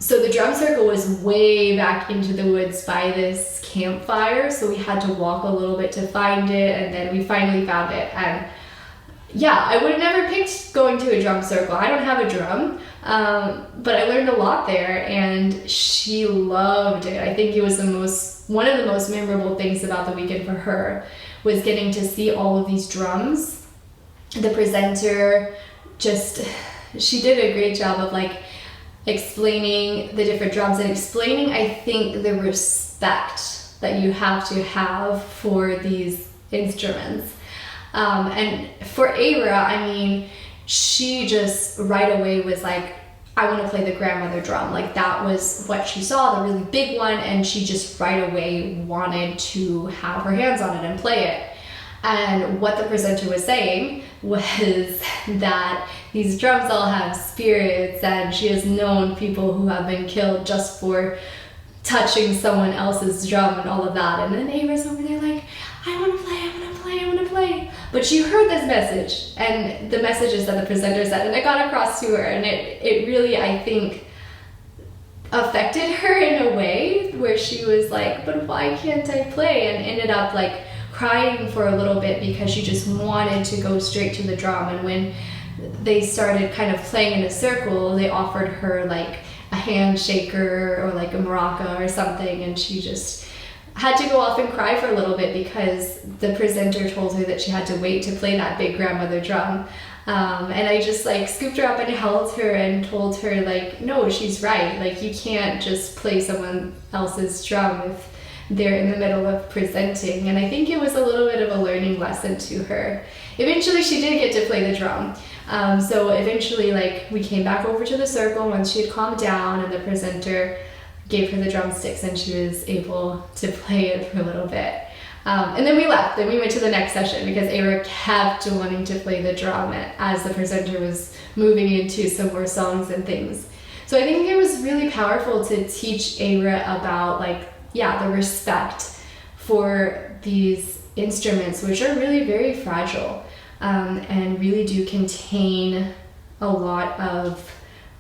So the drum circle was way back into the woods by this campfire, so we had to walk a little bit to find it, and then we finally found it. And yeah, I would have never picked going to a drum circle. I don't have a drum, but I learned a lot there, and she loved it. I think it was one of the most memorable things about the weekend for her was getting to see all of these drums. The presenter she did a great job of like explaining the different drums and explaining, I think, the respect that you have to have for these instruments. And for Ayra, I mean, she just right away was like, I want to play the grandmother drum. Like that was what she saw, the really big one, and she just right away wanted to have her hands on it and play it. And what the presenter was saying was that these drums all have spirits, and she has known people who have been killed just for touching someone else's drum and all of that. And then Ayra's over there like, I want to play, I want to play, I want to play. But she heard this message, and the messages that the presenter said, and it got across to her, and it really, I think, affected her in a way where she was like, but why can't I play? And ended up like crying for a little bit because she just wanted to go straight to the drum. And when they started kind of playing in a circle, they offered her like a hand shaker or like a maraca or something, and she just had to go off and cry for a little bit because the presenter told her that she had to wait to play that big grandmother drum. And I just like scooped her up and held her and told her like, no, she's right. Like you can't just play someone else's drum if they're in the middle of presenting. And I think it was a little bit of a learning lesson to her. Eventually she did get to play the drum. So eventually like we came back over to the circle once she had calmed down, and the presenter gave her the drumsticks and she was able to play it for a little bit. And then we left, then we went to the next session because Ayra kept wanting to play the drum as the presenter was moving into some more songs and things. So I think it was really powerful to teach Ayra about the respect for these instruments, which are really very fragile, and really do contain a lot of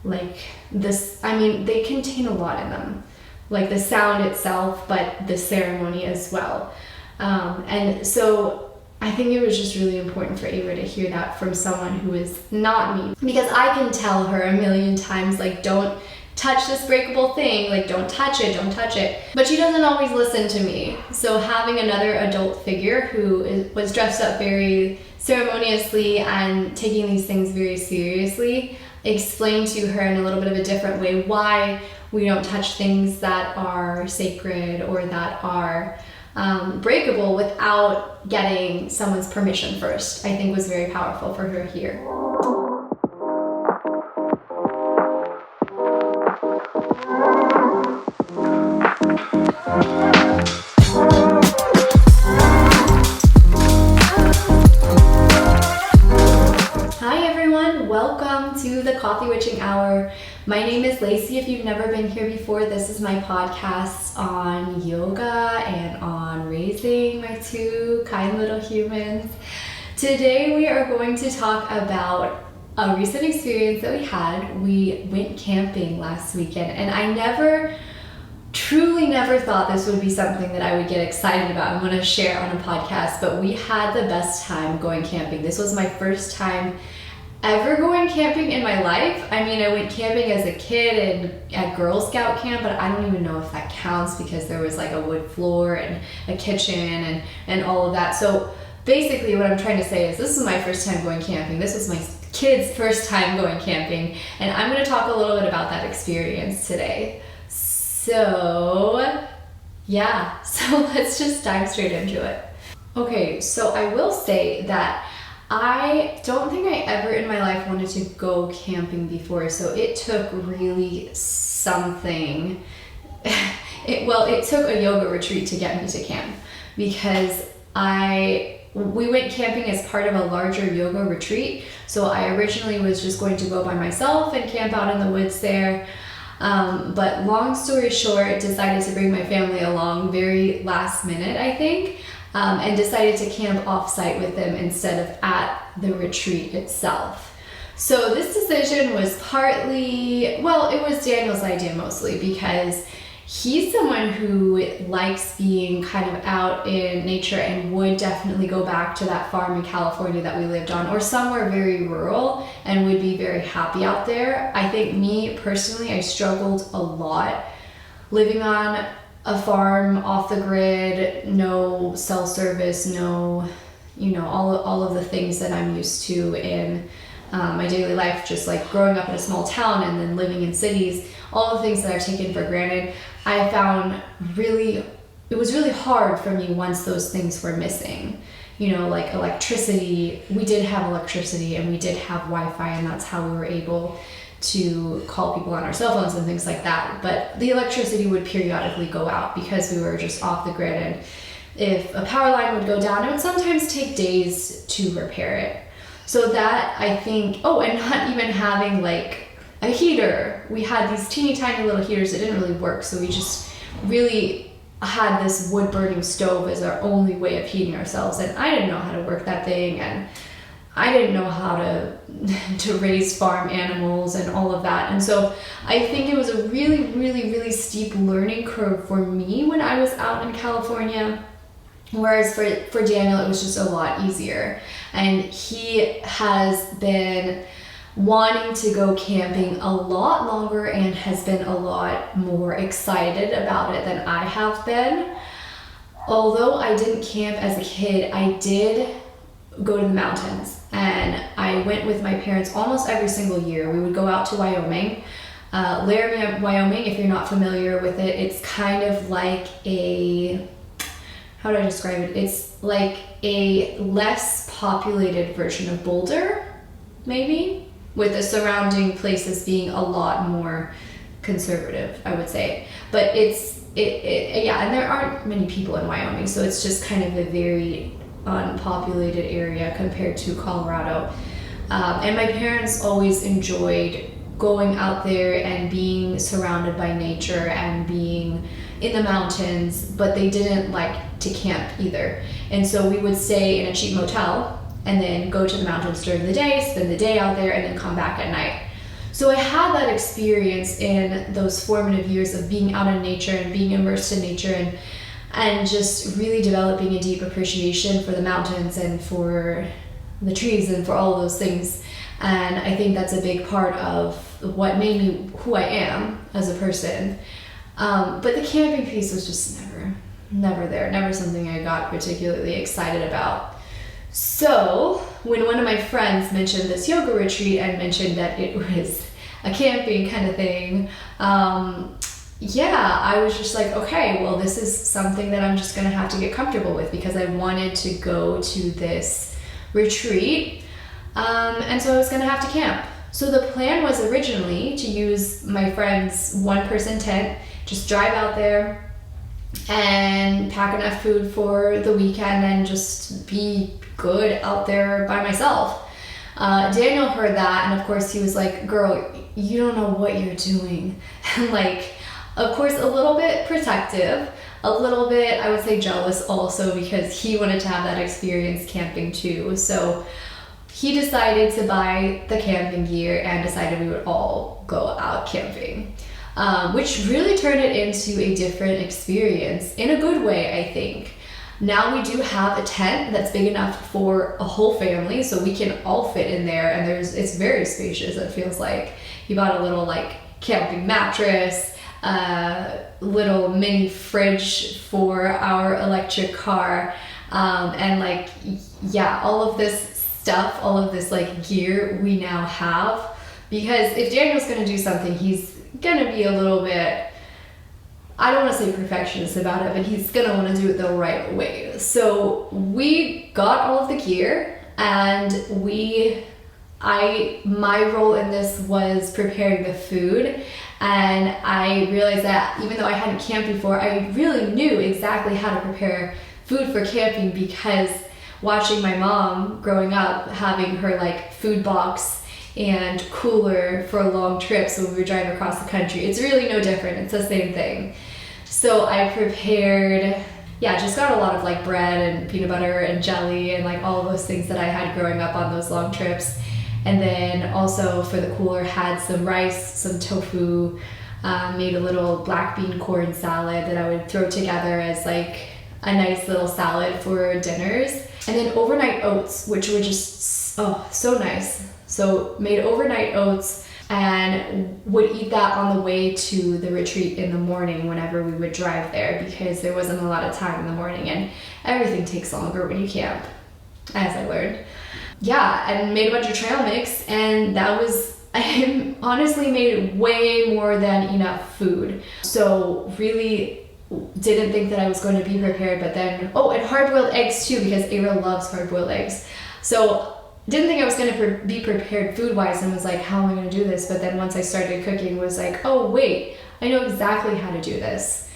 they contain a lot in them, like the sound itself, but the ceremony as well. And so I think it was just really important for Ayra to hear that from someone who is not me, because I can tell her a million times, like, don't touch this breakable thing, like don't touch it, but she doesn't always listen to me. So having another adult figure who was dressed up very ceremoniously and taking these things very seriously, explain to her in a little bit of a different way why we don't touch things that are sacred or that are breakable without getting someone's permission first, I think was very powerful for her here. Welcome to the Coffee Witching Hour. My name is Lacey. If you've never been here before, this is my podcast on yoga and on raising my two kind little humans. Today we are going to talk about a recent experience that we had. We went camping last weekend, and I truly never thought this would be something that I would get excited about and want to share on a podcast, but we had the best time going camping. This was my first time ever going camping in my life. I mean, I went camping as a kid and at Girl Scout camp, but I don't even know if that counts because there was like a wood floor and a kitchen and all of that. So basically what I'm trying to say is this is my first time going camping. This was my kids' first time going camping, and I'm going to talk a little bit about that experience today. So yeah, so let's just dive straight into it. Okay, so I will say that I don't think I ever in my life wanted to go camping before, so it took really something. It took a yoga retreat to get me to camp, because we went camping as part of a larger yoga retreat. So I originally was just going to go by myself and camp out in the woods there. But long story short, decided to bring my family along very last minute, I think. And decided to camp off-site with them instead of at the retreat itself. So this decision was partly, well, it was Daniel's idea mostly because he's someone who likes being kind of out in nature and would definitely go back to that farm in California that we lived on, or somewhere very rural, and would be very happy out there. I think me personally, I struggled a lot living on a farm off the grid, no cell service, no, all of the things that I'm used to in my daily life, just like growing up in a small town and then living in cities, all the things that I've taken for granted. I found it was really hard for me once those things were missing. Like electricity, we did have electricity and we did have Wi-Fi, and that's how we were able to call people on our cell phones and things like that. But the electricity would periodically go out because we were just off the grid, and if a power line would go down, it would sometimes take days to repair it. So that, I think, and not even having like a heater. We had these teeny tiny little heaters that didn't really work, so we just really had this wood burning stove as our only way of heating ourselves, and I didn't know how to work that thing, and I didn't know how to raise farm animals and all of that. And so I think it was a really, really, really steep learning curve for me when I was out in California. Whereas for Daniel, it was just a lot easier. And he has been wanting to go camping a lot longer and has been a lot more excited about it than I have been. Although I didn't camp as a kid, I did go to the mountains, and I went with my parents almost every single year. We would go out to Wyoming. Laramie, Wyoming, if you're not familiar with it, it's kind of like how do I describe it? It's like a less populated version of Boulder, maybe, with the surrounding places being a lot more conservative, I would say. But and there aren't many people in Wyoming, so it's just kind of a very unpopulated area compared to Colorado. And my parents always enjoyed going out there and being surrounded by nature and being in the mountains, but they didn't like to camp either. And so we would stay in a cheap motel and then go to the mountains during the day, spend the day out there, and then come back at night. So I had that experience in those formative years of being out in nature and being immersed in nature, and just really developing a deep appreciation for the mountains and for the trees and for all of those things. And I think that's a big part of what made me who I am as a person. But the camping piece was just never there, never something I got particularly excited about. So when one of my friends mentioned this yoga retreat and mentioned that it was a camping kind of thing, I was just like, okay, well, this is something that I'm just gonna have to get comfortable with, because I wanted to go to this retreat, and so I was gonna have to camp. So the plan was originally to use my friend's one-person tent, just drive out there and pack enough food for the weekend and just be good out there by myself. Daniel heard that, and of course he was like, girl, you don't know what you're doing. And like, of course, a little bit protective, a little bit, I would say, jealous also, because he wanted to have that experience camping too. So he decided to buy the camping gear and decided we would all go out camping, which really turned it into a different experience in a good way, I think. Now we do have a tent that's big enough for a whole family, so we can all fit in there, and it's very spacious, it feels like. He bought a little like camping mattress, little mini fridge for our electric car, and like, yeah, all of this stuff, all of this like gear we now have, because if Daniel's gonna do something, he's gonna be a little bit, I don't want to say perfectionist about it, but he's gonna want to do it the right way. So we got all of the gear, and my role in this was preparing the food. And I realized that even though I hadn't camped before, I really knew exactly how to prepare food for camping, because watching my mom growing up having her like food box and cooler for long trips when we were driving across the country, it's really no different. It's the same thing. So I prepared, just got a lot of like bread and peanut butter and jelly and like all of those things that I had growing up on those long trips. And then also for the cooler had some rice, some tofu, made a little black bean corn salad that I would throw together as like a nice little salad for dinners. And then overnight oats, which were just, oh, so nice. So made overnight oats and would eat that on the way to the retreat in the morning whenever we would drive there, because there wasn't a lot of time in the morning and everything takes longer when you camp, as I learned. Yeah, and made a bunch of trail mix, and that was, I honestly made way more than enough food. So really didn't think that I was going to be prepared, but then, oh, and hard-boiled eggs too, because Ava loves hard-boiled eggs. So didn't think I was going to be prepared food-wise, and was like, how am I going to do this? But then once I started cooking, was like, oh wait, I know exactly how to do this.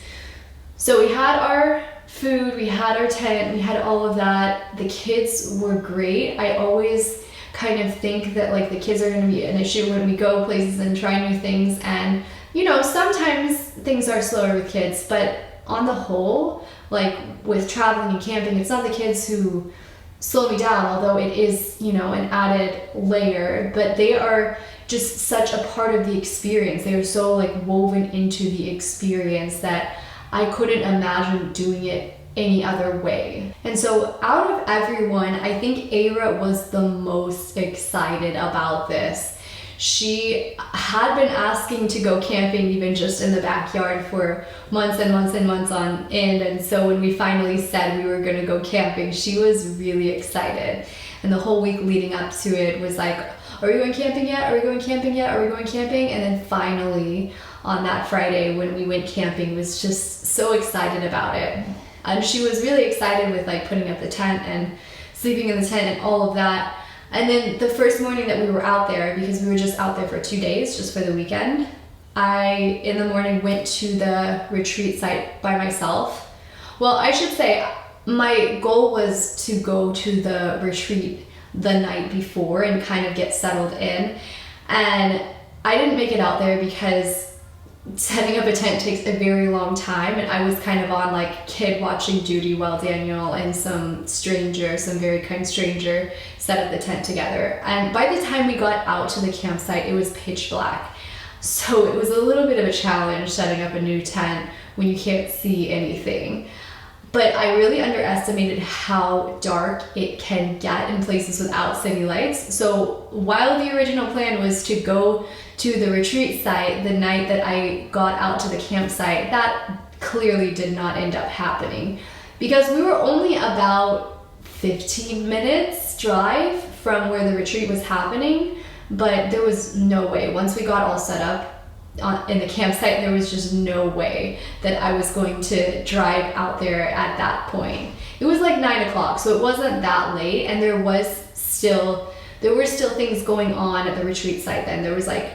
So we had our food, we had our tent, we had all of that. The kids were great. I always kind of think that like the kids are going to be an issue when we go places and try new things, and you know, sometimes things are slower with kids, but on the whole, like with traveling and camping, it's not the kids who slow me down, although it is, you know, an added layer, but they are just such a part of the experience. They are so like woven into the experience that I couldn't imagine doing it any other way. And so out of everyone, I think Ava was the most excited about this. She had been asking to go camping even just in the backyard for months and months and months on end, and so when we finally said we were going to go camping, she was really excited. And the whole week leading up to it was like, are we going camping yet? Are we going camping yet? Are we going camping? And then finally on that Friday when we went camping, was just so excited about it. And she was really excited with like putting up the tent and sleeping in the tent and all of that. And then the first morning that we were out there, because we were just out there for 2 days, just for the weekend, I, in the morning, went to the retreat site by myself. Well, I should say my goal was to go to the retreat the night before and kind of get settled in. And I didn't make it out there because setting up a tent takes a very long time, and I was kind of on like kid watching duty while Daniel and some very kind stranger set up the tent together. And by the time we got out to the campsite, it was pitch black. So it was a little bit of a challenge setting up a new tent when you can't see anything. But I really underestimated how dark it can get in places without city lights. So while the original plan was to go to the retreat site the night that I got out to the campsite, that clearly did not end up happening, because we were only about 15 minutes drive from where the retreat was happening, but there was no way. Once we got all set up in the campsite, there was just no way that I was going to drive out there at that point. It was like 9 o'clock, so it wasn't that late, and there were still things going on at the retreat site then. There was like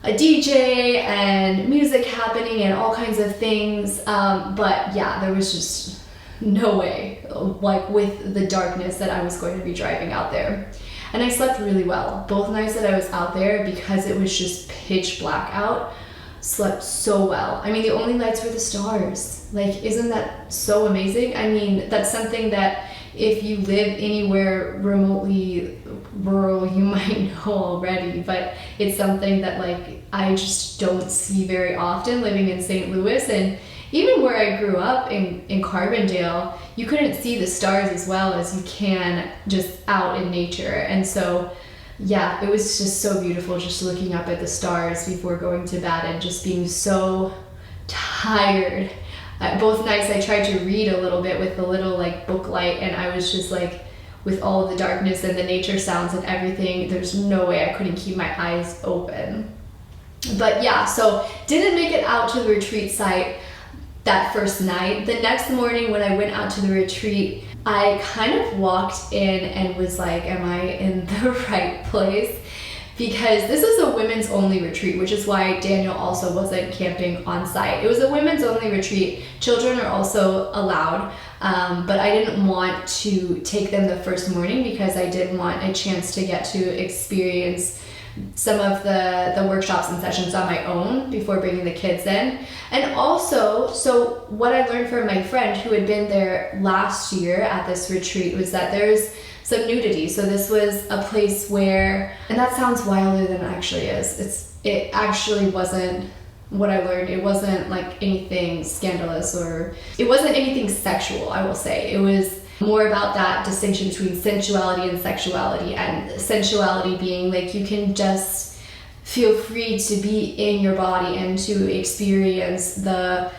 a DJ and music happening and all kinds of things, but yeah, there was just no way, like with the darkness, that I was going to be driving out there. And I slept really well. Both nights that I was out there, because it was just pitch black out, slept so well. I mean, the only lights were the stars. Like, isn't that so amazing? I mean, that's something that if you live anywhere remotely rural, you might know already, but it's something that like I just don't see very often living in St. Louis. And even where I grew up in Carbondale, you couldn't see the stars as well as you can just out in nature. And so yeah, it was just so beautiful just looking up at the stars before going to bed and just being so tired. Both nights I tried to read a little bit with the little like book light, and I was just like, with all of the darkness and the nature sounds and everything, there's no way I couldn't keep my eyes open. But yeah, so didn't make it out to the retreat site that first night. The next morning when I went out to the retreat, I kind of walked in and was like, am I in the right place? Because this is a women's only retreat, which is why Daniel also wasn't camping on site. It was a women's only retreat. Children are also allowed, but I didn't want to take them the first morning because I did want a chance to get to experience some of the workshops and sessions on my own before bringing the kids in. And also, so what I learned from my friend who had been there last year at this retreat was that there's some nudity. So this was a place where, and that sounds wilder than it actually is. It actually wasn't what I learned. It wasn't like anything scandalous, or it wasn't anything sexual, I will say. It was more about that distinction between sensuality and sexuality, and sensuality being like you can just feel free to be in your body and to experience the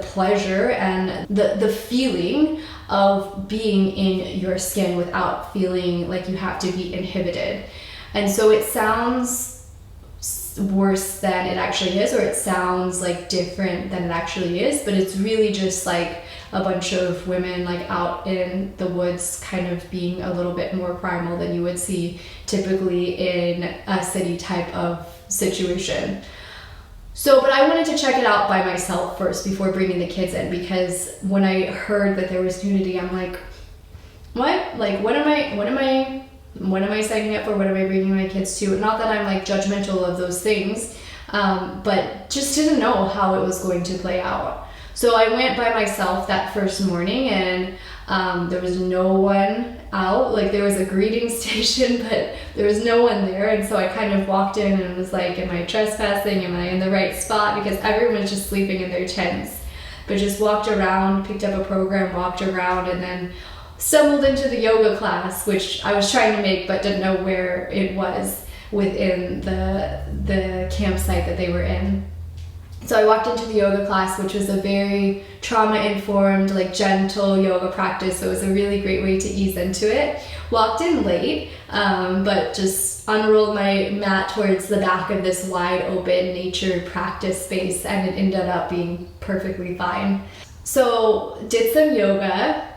pleasure and the feeling of being in your skin without feeling like you have to be inhibited. And so it sounds worse than it actually is, or it sounds like different than it actually is, but it's really just like a bunch of women like out in the woods kind of being a little bit more primal than you would see typically in a city type of situation. So, but I wanted to check it out by myself first before bringing the kids in, because when I heard that there was nudity, I'm like, what? Like, what am I signing up for? What am I bringing my kids to? Not that I'm like judgmental of those things, but just didn't know how it was going to play out. So I went by myself that first morning, and there was no one out. Like, there was a greeting station, but there was no one there. And so I kind of walked in and was like, am I trespassing? Am I in the right spot? Because everyone was just sleeping in their tents. But just walked around, picked up a program, walked around, and then stumbled into the yoga class, which I was trying to make but didn't know where it was within the campsite that they were in. So I walked into the yoga class, which was a very trauma-informed, like gentle yoga practice. So it was a really great way to ease into it. Walked in late, but just unrolled my mat towards the back of this wide open nature practice space, and it ended up being perfectly fine. So did some yoga.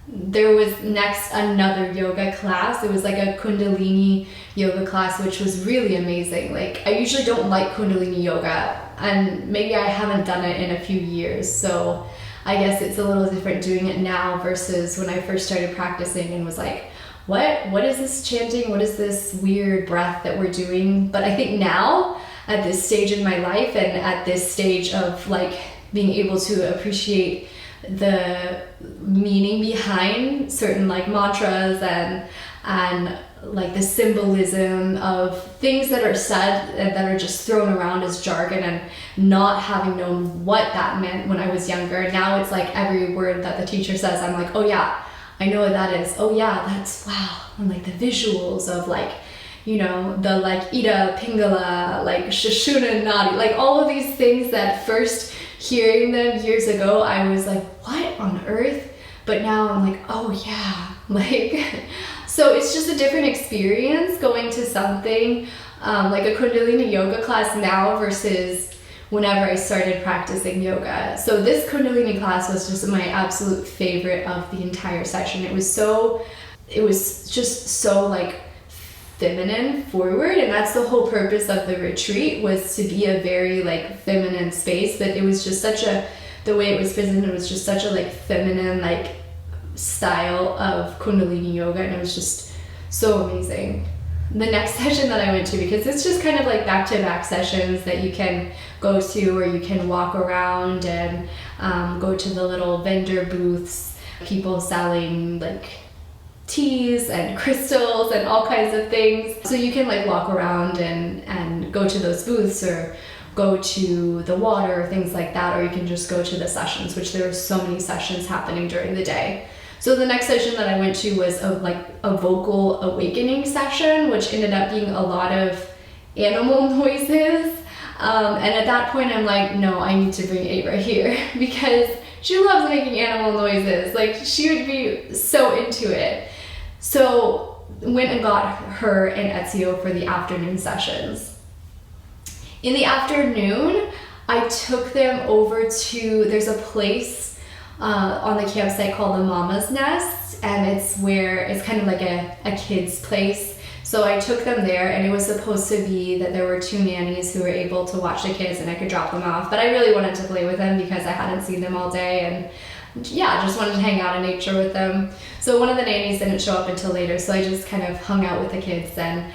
There was next another yoga class. It was like a Kundalini yoga class, which was really amazing. Like, I usually don't like Kundalini yoga, and maybe I haven't done it in a few years, so I guess it's a little different doing it now versus when I first started practicing and was like, what is this chanting? What is this weird breath that we're doing? But I think now, at this stage in my life and at this stage of like being able to appreciate the meaning behind certain like mantras and like the symbolism of things that are said and that are just thrown around as jargon, and not having known what that meant when I was younger. Now it's like every word that the teacher says, I'm like, oh yeah, I know what that is. Oh yeah, that's wow. And like the visuals of like, you know, the like Ida Pingala, like Shashuna Nadi, like all of these things that first hearing them years ago, I was like, what on earth? But now I'm like, oh yeah, like, so it's just a different experience going to something like a Kundalini yoga class now versus whenever I started practicing yoga. So this Kundalini class was just my absolute favorite of the entire session. It was just so like feminine forward, and that's the whole purpose of the retreat, was to be a very like feminine space. But it was just the way it was presented was just such a like feminine like style of Kundalini yoga, and it was just so amazing. The next session that I went to, because it's just kind of like back-to-back sessions that you can go to, or you can walk around and go to the little vendor booths, people selling like teas and crystals and all kinds of things. So you can like walk around and go to those booths, or go to the water, or things like that, or you can just go to the sessions, which there were so many sessions happening during the day. So the next session that I went to was a vocal awakening session, which ended up being a lot of animal noises. And at that point I'm like, no, I need to bring Ava here because she loves making animal noises. Like, she would be so into it. So went and got her and Ezio for the afternoon sessions. In the afternoon, I took them over to, there's a place on the campsite called the Mama's Nest, and it's kind of like a kid's place. So I took them there, and it was supposed to be that there were 2 nannies who were able to watch the kids and I could drop them off. But I really wanted to play with them because I hadn't seen them all day, and yeah, just wanted to hang out in nature with them. So one of the nannies didn't show up until later, so I just kind of hung out with the kids. And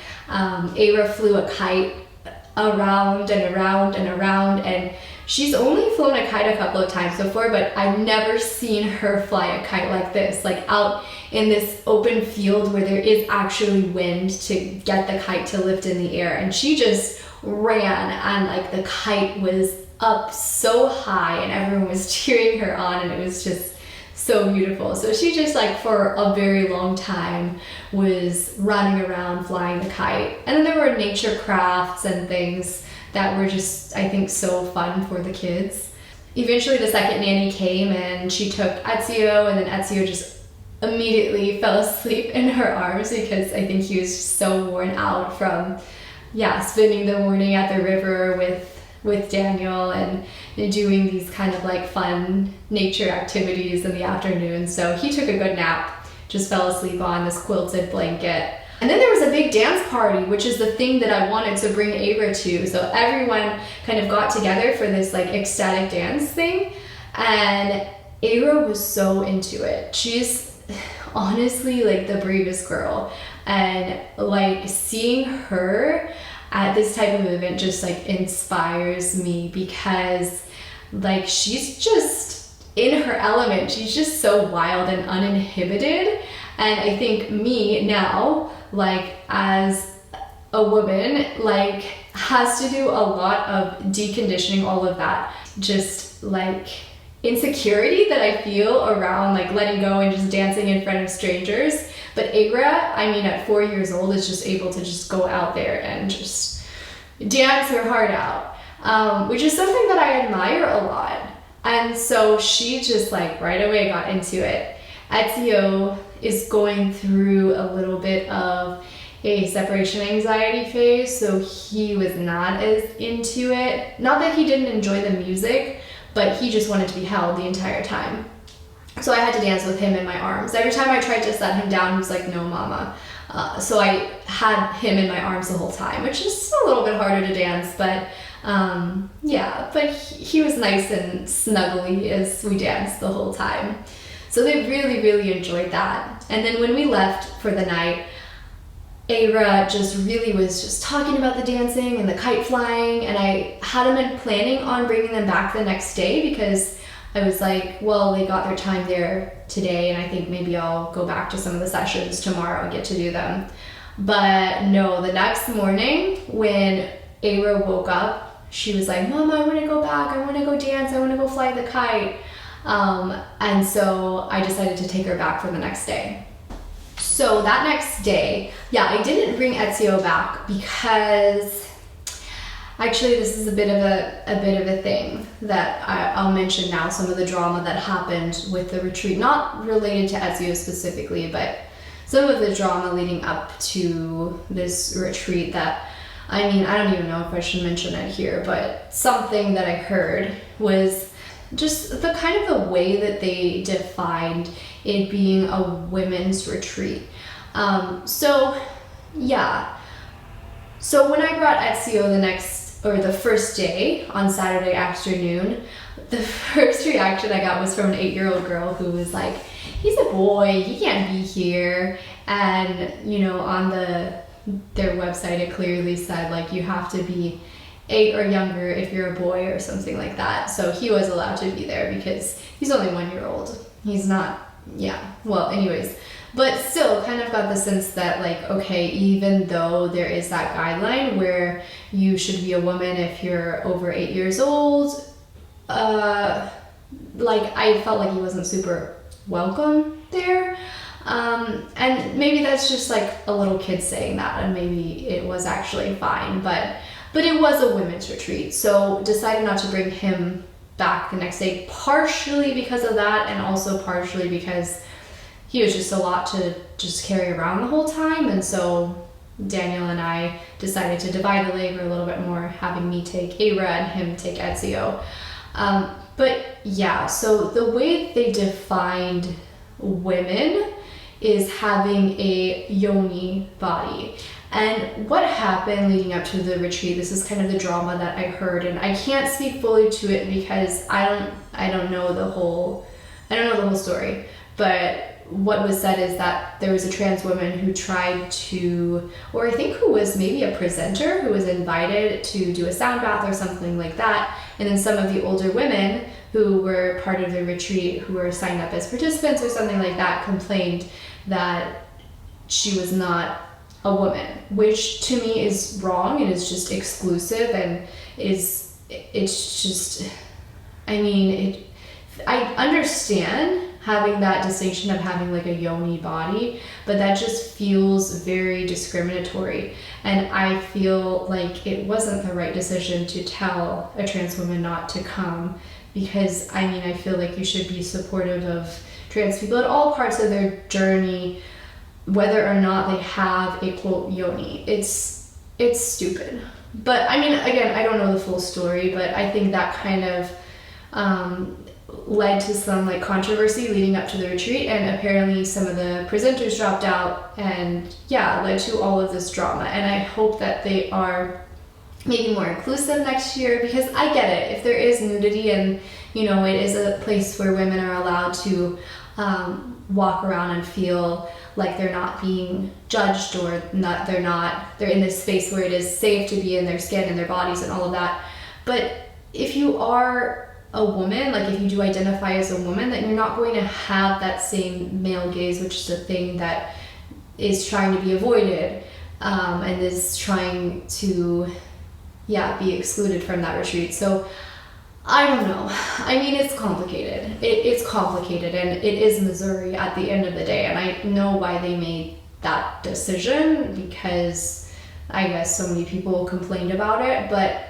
Ava flew a kite around and around and around, and she's only flown a kite a couple of times before, but I've never seen her fly a kite like this, like out in this open field where there is actually wind to get the kite to lift in the air. And she just ran, and like the kite was up so high and everyone was cheering her on, and it was just so beautiful. So she just like for a very long time was running around flying the kite. And then there were nature crafts and things that were just, I think, so fun for the kids. Eventually the second nanny came and she took Ezio, and then Ezio just immediately fell asleep in her arms because I think he was just so worn out from spending the morning at the river with Daniel and doing these kind of like fun nature activities in the afternoon. So he took a good nap, just fell asleep on this quilted blanket. And then there was a big dance party, which is the thing that I wanted to bring Ava to. So everyone kind of got together for this like ecstatic dance thing, and Ava was so into it. She's honestly like the bravest girl, and like seeing her at this type of event just like inspires me because like she's just in her element. She's just so wild and uninhibited. And I think me now, like as a woman, like has to do a lot of deconditioning all of that just like insecurity that I feel around like letting go and just dancing in front of strangers. But Agra, I mean, at 4 years old, is just able to just go out there and just dance her heart out, which is something that I admire a lot. And so she just like right away got into it. Ezio is going through a little bit of a separation anxiety phase, so he was not as into it. Not that he didn't enjoy the music, but he just wanted to be held the entire time. So I had to dance with him in my arms. Every time I tried to set him down, he was like, no, mama. So I had him in my arms the whole time, which is a little bit harder to dance, but but he was nice and snuggly as we danced the whole time. So they really, really enjoyed that. And then when we left for the night, Ava just really was just talking about the dancing and the kite flying, and I hadn't been planning on bringing them back the next day because I was like, well, they got their time there today, and I think maybe I'll go back to some of the sessions tomorrow and get to do them. But no, the next morning when Ava woke up, she was like, Mama, I want to go back. I want to go dance. I want to go fly the kite. And so I decided to take her back for the next day. So that next day, I didn't bring Ezio back because actually this is a bit of a thing that I'll mention now, some of the drama that happened with the retreat, not related to Ezio specifically, but some of the drama leading up to this retreat that, I mean, I don't even know if I should mention it here, but something that I heard was just the kind of the way that they defined it being a women's retreat. So when I brought Ezio the first day on Saturday afternoon, the first reaction I got was from an 8-year-old girl who was like, he's a boy, he can't be here. And on their website it clearly said like you have to be 8 or younger if you're a boy or something like that. So he was allowed to be there because he's only 1 year old. He's not, anyways. But still kind of got the sense that like, okay, even though there is that guideline where you should be a woman if you're over 8 years old, like I felt like he wasn't super welcome there. And maybe that's just like a little kid saying that, and maybe it was actually fine, but it was a women's retreat, so decided not to bring him back the next day, partially because of that, and also partially because he was just a lot to just carry around the whole time. And so Daniel and I decided to divide the labor a little bit more, having me take Ava and him take Ezio. So the way they defined women is having a yoni body. And what happened leading up to the retreat, this is kind of the drama that I heard, and I can't speak fully to it because I don't know the whole story. But what was said is that there was a trans woman who tried to, or I think who was maybe a presenter who was invited to do a sound bath or something like that, And then some of the older women who were part of the retreat, who were signed up as participants or something like that, complained that she was not a woman, which to me is wrong. It is just exclusive, and it's just, I mean, I understand having that distinction of having like a yoni body, but that just feels very discriminatory. And I feel like it wasn't the right decision to tell a trans woman not to come, because I mean, I feel like you should be supportive of trans people at all parts of their journey, whether or not they have a quote yoni. It's stupid. But I mean, again, I don't know the full story, but I think that kind of led to some like controversy leading up to the retreat, and apparently some of the presenters dropped out, and yeah, led to all of this drama. And I hope that they are maybe more inclusive next year, because I get it, if there is nudity and you know it is a place where women are allowed to walk around and feel like they're not being judged, or not they're in this space where it is safe to be in their skin and their bodies and all of that. But if you are a woman, like if you do identify as a woman, then you're not going to have that same male gaze, which is a thing that is trying to be avoided, and is trying to be excluded from that retreat. So I don't know. I mean, it's complicated. It's complicated, and it is Missouri at the end of the day. And I know why they made that decision, because I guess so many people complained about it. But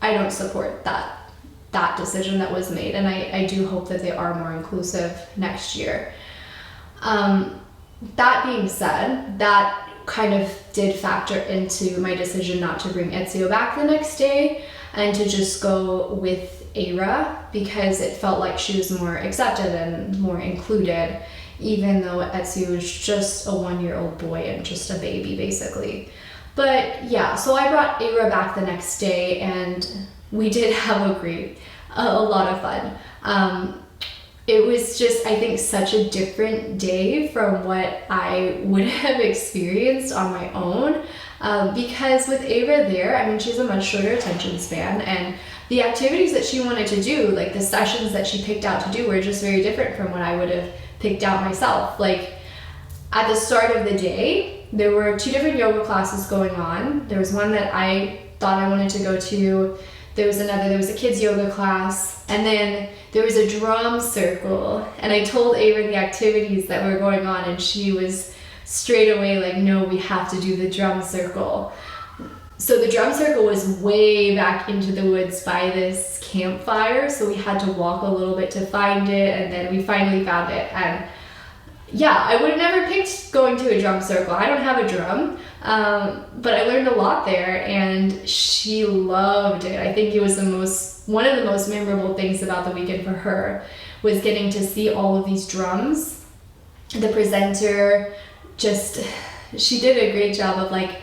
I don't support that decision that was made. And I do hope that they are more inclusive next year. That being said, that kind of did factor into my decision not to bring Ezio back the next day and to just go with Aira, because it felt like she was more accepted and more included, even though Ezio was just a 1-year-old boy and just a baby basically. But yeah, so I brought Aira back the next day, and we did have a lot of fun. It was just, I think, such a different day from what I would have experienced on my own. Because with Aira there, I mean, she's a much shorter attention span, and the activities that she wanted to do, like the sessions that she picked out to do, were just very different from what I would have picked out myself. Like at the start of the day, there were 2 different yoga classes going on. There was one that I thought I wanted to go to. There was a kids yoga class, and then there was a drum circle. And I told Ava the activities that were going on, and she was straight away like, no, we have to do the drum circle. So the drum circle was way back into the woods by this campfire, so we had to walk a little bit to find it, and then we finally found it. And yeah, I would have never picked going to a drum circle. I don't have a drum, but I learned a lot there, and she loved it. I think it was one of the most memorable things about the weekend for her was getting to see all of these drums. The presenter she did a great job of like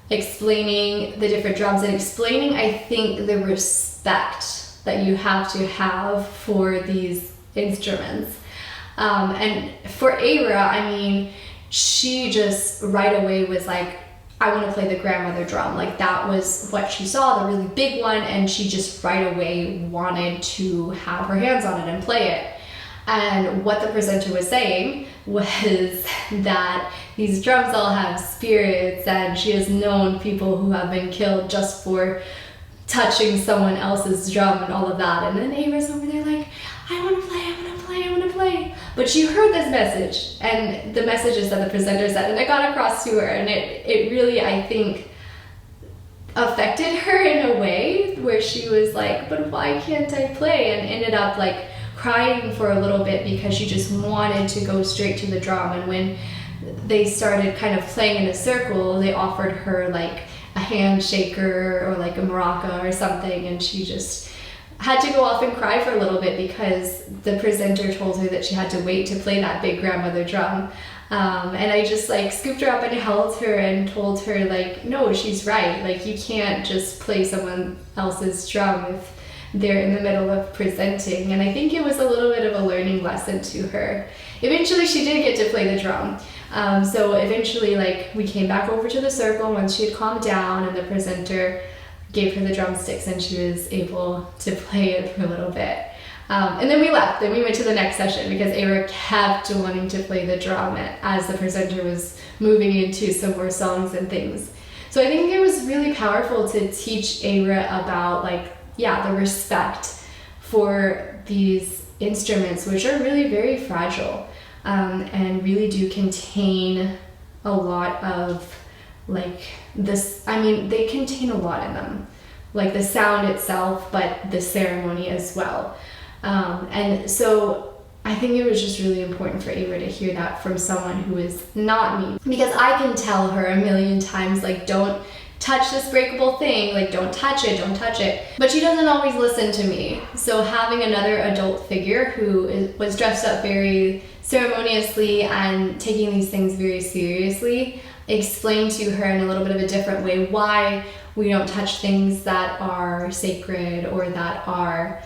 explaining the different drums and explaining, I think, the respect that you have to have for these instruments. And for Aira, I mean, she just right away was like, I want to play the grandmother drum. Like that was what she saw, the really big one, and she just right away wanted to have her hands on it and play it. And what the presenter was saying was that these drums all have spirits, and she has known people who have been killed just for touching someone else's drum and all of that. And then Aira's over there like, I want to play, I want to play, I want to play. But she heard this message, and the messages that the presenter said, and it got across to her, and it really, I think, affected her in a way where she was like, but why can't I play? And ended up like crying for a little bit because she just wanted to go straight to the drum. And when they started kind of playing in a circle, they offered her like a hand shaker or like a maraca or something, and she just had to go off and cry for a little bit because the presenter told her that she had to wait to play that big grandmother drum. And I just like scooped her up and held her and told her like, no, she's right. Like you can't just play someone else's drum if they're in the middle of presenting. And I think it was a little bit of a learning lesson to her. Eventually she did get to play the drum. So eventually, like, we came back over to the circle once she had calmed down, and the presenter gave her the drumsticks and she was able to play it for a little bit. And then we left. Then we went to the next session because Ayra kept wanting to play the drum as the presenter was moving into some more songs and things. So I think it was really powerful to teach Ayra about, like, yeah, the respect for these instruments, which are really very fragile, and really do contain a lot of, like, this, I mean, they contain a lot in them, like the sound itself, but the ceremony as well. And so I think it was just really important for Ayra to hear that from someone who is not me, because I can tell her a million times, like, don't touch this breakable thing, like, don't touch it, don't touch it. But she doesn't always listen to me. So having another adult figure who was dressed up very ceremoniously and taking these things very seriously, explain to her in a little bit of a different way why we don't touch things that are sacred or that are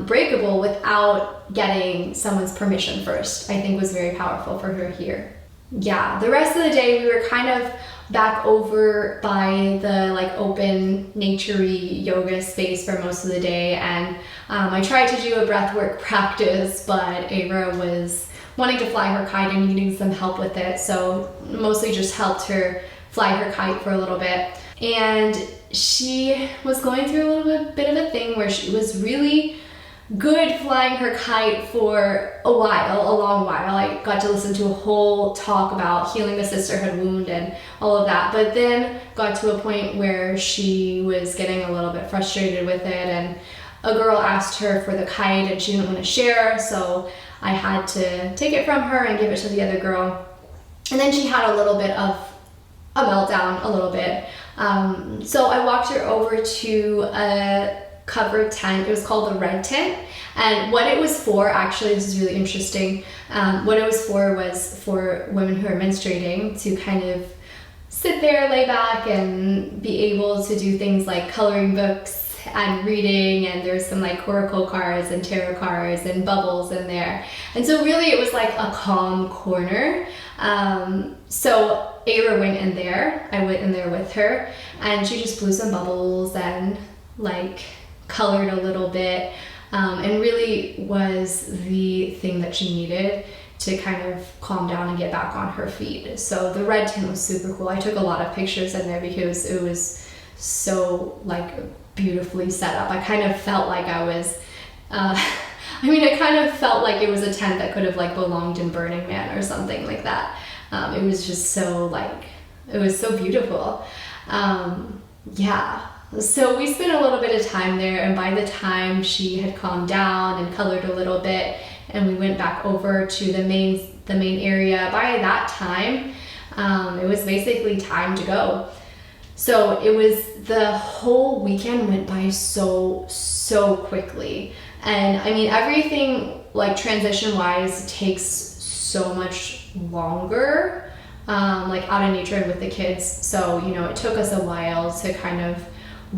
breakable without getting someone's permission first, I think was very powerful for her here. Yeah, the rest of the day we were kind of back over by the, like, open nature-y yoga space for most of the day, and I tried to do a breathwork practice, but Ayra was wanting to fly her kite and needing some help with it, so mostly just helped her fly her kite for a little bit. And she was going through a little bit of a thing where she was really good flying her kite for a long while. I got to listen to a whole talk about healing the sisterhood wound and all of that, but then got to a point where she was getting a little bit frustrated with it, and a girl asked her for the kite and she didn't want to share, so I had to take it from her and give it to the other girl. And then she had a little bit of a meltdown, a little bit. So I walked her over to a covered tent. It was called the Red Tent, and what it was for, actually, this is really interesting, what it was for women who are menstruating to kind of sit there, lay back, and be able to do things like coloring books and reading, and there's some, like, oracle cards and tarot cards and bubbles in there, and so really it was like a calm corner. So Ayra went in there, I went in there with her, and she just blew some bubbles and, like, colored a little bit, and really was the thing that she needed to kind of calm down and get back on her feet. So the Red Tent was super cool. I took a lot of pictures in there because it was so, like, beautifully set up. I kind of felt like I was, I kind of felt like it was a tent that could have, like, belonged in Burning Man or something like that. It was just so, like, it was so beautiful. Yeah. So we spent a little bit of time there, and by the time she had calmed down and colored a little bit, and we went back over to the main area, by that time, it was basically time to go. So it was, the whole weekend went by so quickly. And I mean, everything, like, transition wise takes so much longer, like, out of nature and with the kids. So, you know, it took us a while to kind of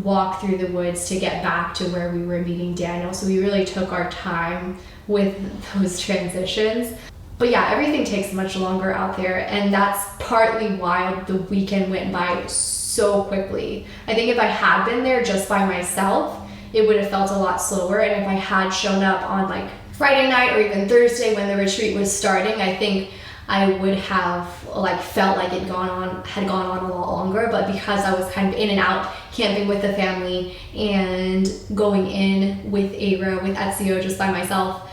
walk through the woods to get back to where we were meeting Daniel. So we really took our time with those transitions. But yeah, everything takes much longer out there, and that's partly why the weekend went by so quickly. I think if I had been there just by myself, it would have felt a lot slower, and if I had shown up on, like, Friday night or even Thursday when the retreat was starting, I think I would have, like, felt like it had gone on a lot longer. But because I was kind of in and out camping with the family and going in with Ayra, with Ezio, just by myself,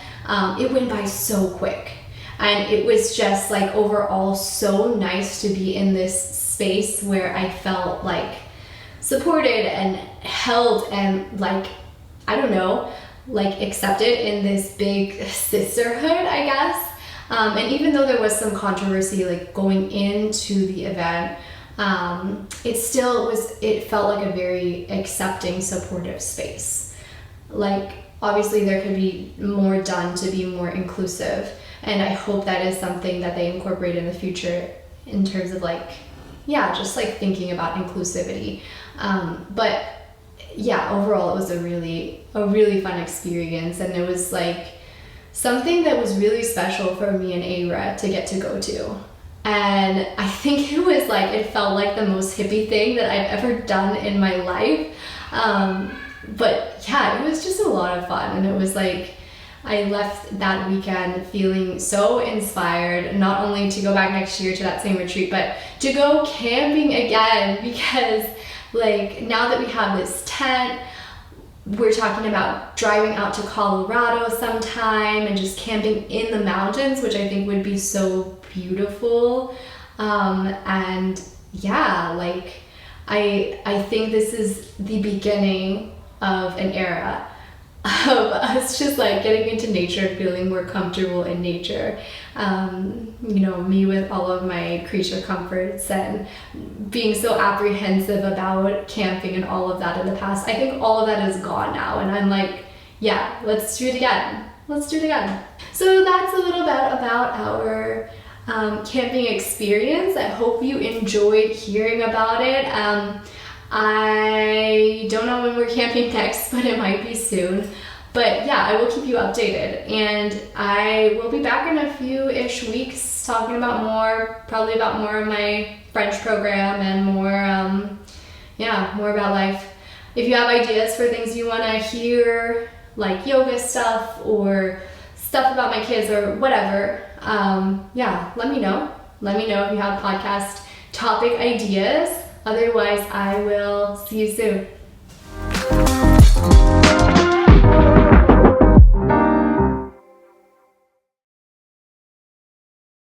it went by so quick. And it was just, like, overall so nice to be in this space where I felt, like, supported and held and, like, I don't know, like, accepted in this big sisterhood, I guess. And even though there was some controversy, like, going into the event, it felt like a very accepting, supportive space. Like, obviously there could be more done to be more inclusive, and I hope that is something that they incorporate in the future in terms of, like, yeah, just, like, thinking about inclusivity. But yeah, overall it was a really fun experience, and it was, like, something that was really special for me and Ayra to get to go to. And I think it felt like the most hippie thing that I've ever done in my life. But yeah, it was just a lot of fun. And it was like, I left that weekend feeling so inspired, not only to go back next year to that same retreat, but to go camping again, because like now that we have this tent, we're talking about driving out to Colorado sometime and just camping in the mountains, which I think would be so beautiful. And yeah, like I think this is the beginning of an era of us just like getting into nature and feeling more comfortable in nature. Me with all of my creature comforts and being so apprehensive about camping and all of that in the past. I think all of that is gone now, and I'm like, yeah, let's do it again. Let's do it again. So that's a little bit about our camping experience. I hope you enjoyed hearing about it. I don't know when we're camping next, but it might be soon. But yeah, I will keep you updated, and I will be back in a few-ish weeks talking about probably about more of my French program and more about life. If you have ideas for things you want to hear, like yoga stuff or stuff about my kids or whatever, let me know. Let me know if you have podcast topic ideas. Otherwise, I will see you soon.